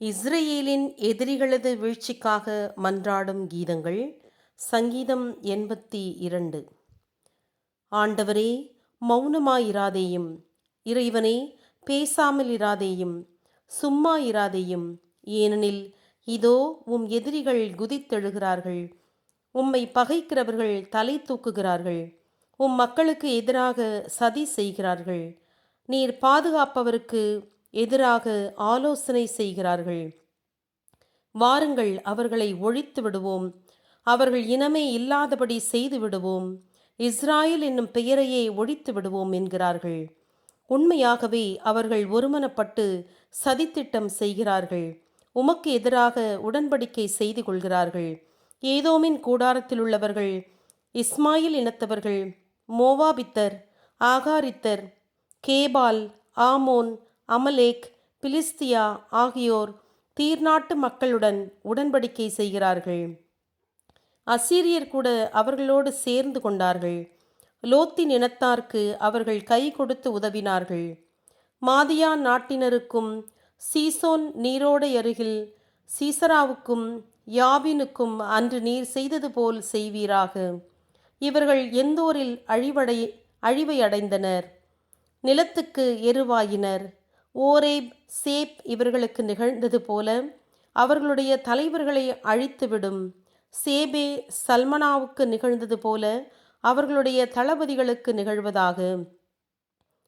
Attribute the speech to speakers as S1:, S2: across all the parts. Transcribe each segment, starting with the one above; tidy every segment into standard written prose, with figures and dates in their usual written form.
S1: இஸ்ரேலின் எதிரிகளது வீழ்ச்சிக்காக மன்றாடும் கீதங்கள். சங்கீதம் 82. ஆண்டவரே, மௌனமாயிராதேயும். இறைவனே, பேசாமல் இராதேயும். சும்மா இராதேயும். ஏனெனில் இதோ உம் எதிரிகள் குதித்தெழுகிறார்கள். உம்மை பகைக்கிறவர்கள் தலை தூக்குகிறார்கள். உம் மக்களுக்கு எதிராக சதி செய்கிறார்கள். நீர் பாதுகாப்பவருக்கு எதிராக ஆலோசனை செய்கிறார்கள். வாருங்கள், அவர்களை ஒழித்து விடுவோம். அவர்கள் இனமே இல்லாதபடி செய்து விடுவோம். இஸ்ராயேல் என்னும் பெயரையே ஒழித்து விடுவோம் என்கிறார்கள். உண்மையாகவே அவர்கள் ஒருமனப்பட்டு சதித்திட்டம் செய்கிறார்கள். உமக்கு எதிராக உடன்படிக்கை செய்து கொள்கிறார்கள். ஏதோமின் கூடாரத்தில் உள்ளவர்கள், இஸ்மாயில் இனத்தவர்கள், மோவாபித்தர், ஆகாரித்தர், கேபால், ஆமோன், அமலேக், பிலிஸ்தியா ஆகியோர் தீர்நாட்டு மக்களுடன் உடன்படிக்கை செய்கிறார்கள். அசீரியர் கூட அவர்களோடு சேர்ந்து கொண்டார்கள். லோத்தின் இனத்தார்க்கு அவர்கள் கை கொடுத்து உதவினார்கள். மாதியா நாட்டினருக்கும் சீசோன் நீரோடை அருகில் சீசராவுக்கும் யாபினுக்கும் அன்று நீர் செய்தது போல் செய்வீராக. இவர்கள் எந்தோரில் அழிவை அடைந்தனர். நிலத்துக்கு எருவாயினர். ஓரேப், சேப் இவர்களுக்கு நிகழ்ந்தது போல அவர்களுடைய தலைவர்களை அழித்துவிடும். சேபே, சல்மனாவுக்கு நிகழ்ந்தது போல அவர்களுடைய தளபதிகளுக்கு நிகழ்வதாக.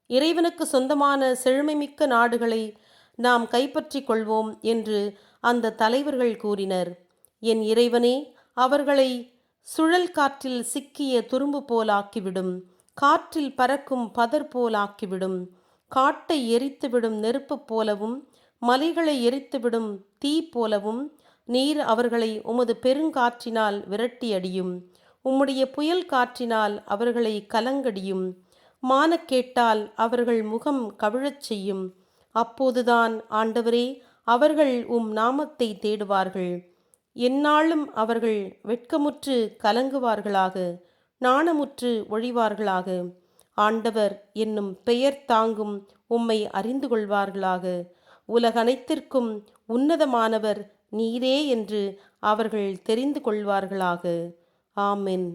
S1: இறைவனுக்கு சொந்தமான செழுமைமிக்க நாடுகளை நாம் கைப்பற்றி கொள்வோம் என்று அந்த தலைவர்கள் கூறினர். என் இறைவனே, அவர்களை சுழல் காற்றில் சிக்கிய துரும்பு போலாக்கிவிடும். காற்றில் பறக்கும் பதர் போலாக்கிவிடும். காட்டை எரித்துவிடும் நெருப்பு போலவும் மலைகளை எரித்துவிடும் தீ போலவும் நீர் அவர்களை உமது பெருங்காற்றினால் விரட்டியடியும். உம்முடைய புயல் காற்றினால் அவர்களை கலங்கடியும். மானக்கேட்டால் அவர்கள் முகம் கவிழச் செய்யும். அப்போதுதான் ஆண்டவரே, அவர்கள் உம் நாமத்தை தேடுவார்கள். எந்நாளும் அவர்கள் வெட்கமுற்று கலங்குவார்களாக, நாணமுற்று ஒழிவார்களாக. ஆண்டவர் என்னும் பெயர் தாங்கும் உம்மை அறிந்து கொள்வார்களாக. உலகனைத்திற்கும் உன்னதமானவர் நீரே என்று அவர்கள் தெரிந்து கொள்வார்களாக. ஆமென்.